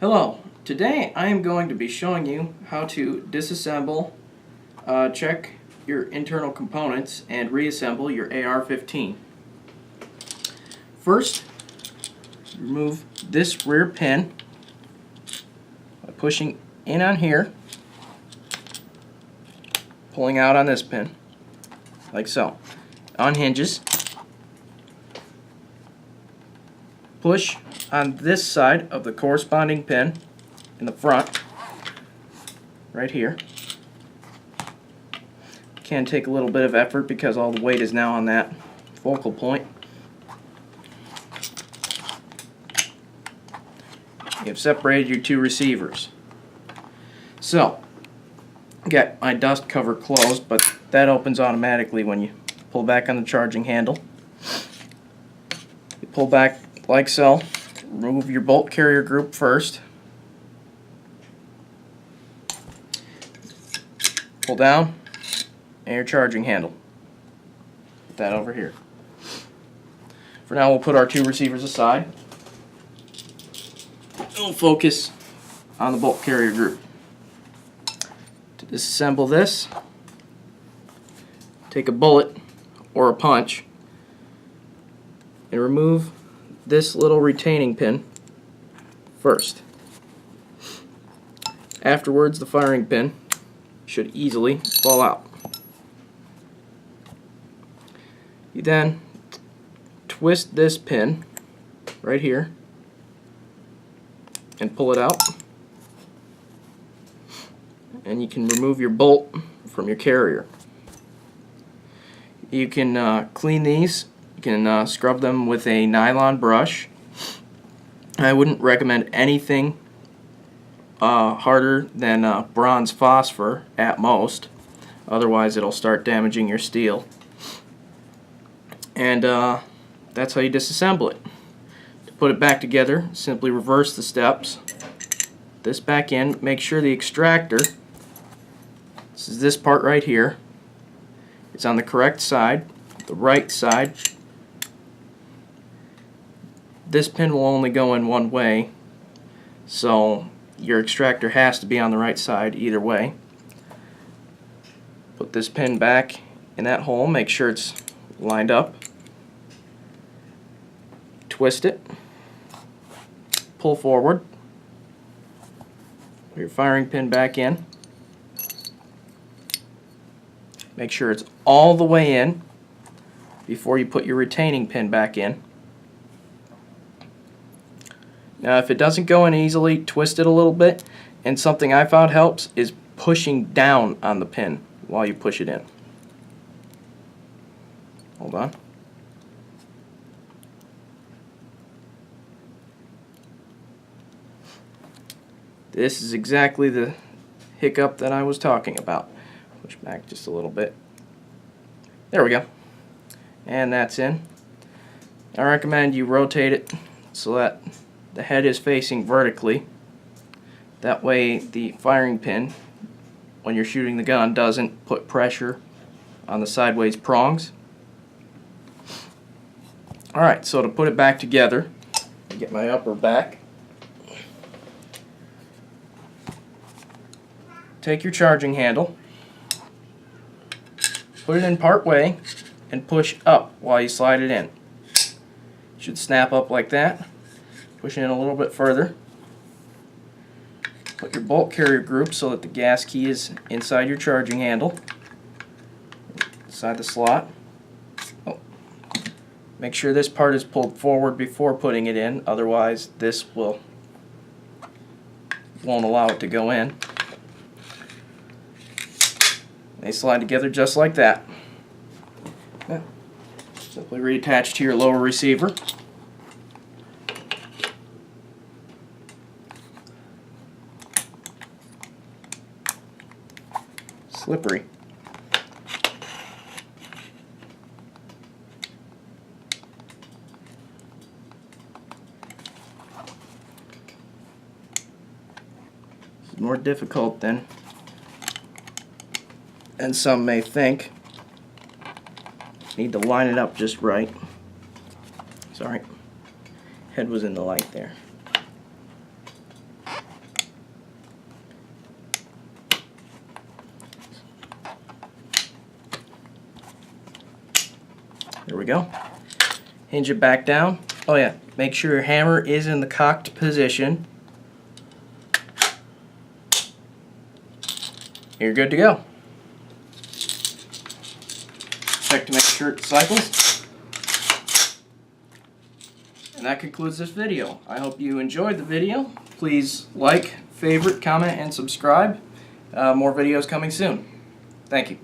Hello, today I am going to be showing you how to disassemble, check your internal components, and reassemble your AR-15. First, remove this rear pin by pushing in on here, pulling out on this pin, like so. Unhinges. Push on this side of the corresponding pin in the front, right here. Can take a little bit of effort because all the weight is now on that focal point. You've separated your two receivers. So, got my dust cover closed, but that opens automatically when you pull back on the charging handle. You pull back like so. Remove your bolt carrier group first. Pull down, and your charging handle. Put that over here. For now, we'll put our two receivers aside. We'll focus on the bolt carrier group. To disassemble this, take a bullet or a punch and remove this little retaining pin first. Afterwards, the firing pin should easily fall out. You then twist this pin right here and pull it out, and you can remove your bolt from your carrier. You can clean these. You can scrub them with a nylon brush. I wouldn't recommend anything harder than bronze phosphor at most, otherwise it'll start damaging your steel. And that's how you disassemble it. To put it back together, simply reverse the steps. This back in, make sure the extractor, this is this part right here, it's on the correct side, the right side. This pin will only go in one way, so your extractor has to be on the right side either way. Put this pin back in that hole, make sure it's lined up. Twist it, pull forward, put your firing pin back in. Make sure it's all the way in before you put your retaining pin back in. Now if it doesn't go in easily, twist it a little bit, and something I found helps is pushing down on the pin while you push it in. Hold on. This is exactly the hiccup that I was talking about. Push back just a little bit. There we go. And that's in. I recommend you rotate it so that the head is facing vertically. That way the firing pin, when you're shooting the gun, doesn't put pressure on the sideways prongs. Alright, so to put it back together, get my upper back. Take your charging handle, put it in part way, and push up while you slide it in. It should snap up like that. Push in a little bit further. Put your bolt carrier group so that the gas key is inside your charging handle, inside the slot. Oh. Make sure this part is pulled forward before putting it in, otherwise this won't allow it to go in. They slide together just like that. Simply reattach to your lower receiver. Slippery. This is more difficult than some may think. Need to line it up just right. Sorry. Head was in the light there. There we go. Hinge it back down. Oh yeah, make sure your hammer is in the cocked position. You're good to go. Check to make sure it cycles. And that concludes this video. I hope you enjoyed the video. Please like, favorite, comment, and subscribe. More videos coming soon. Thank you.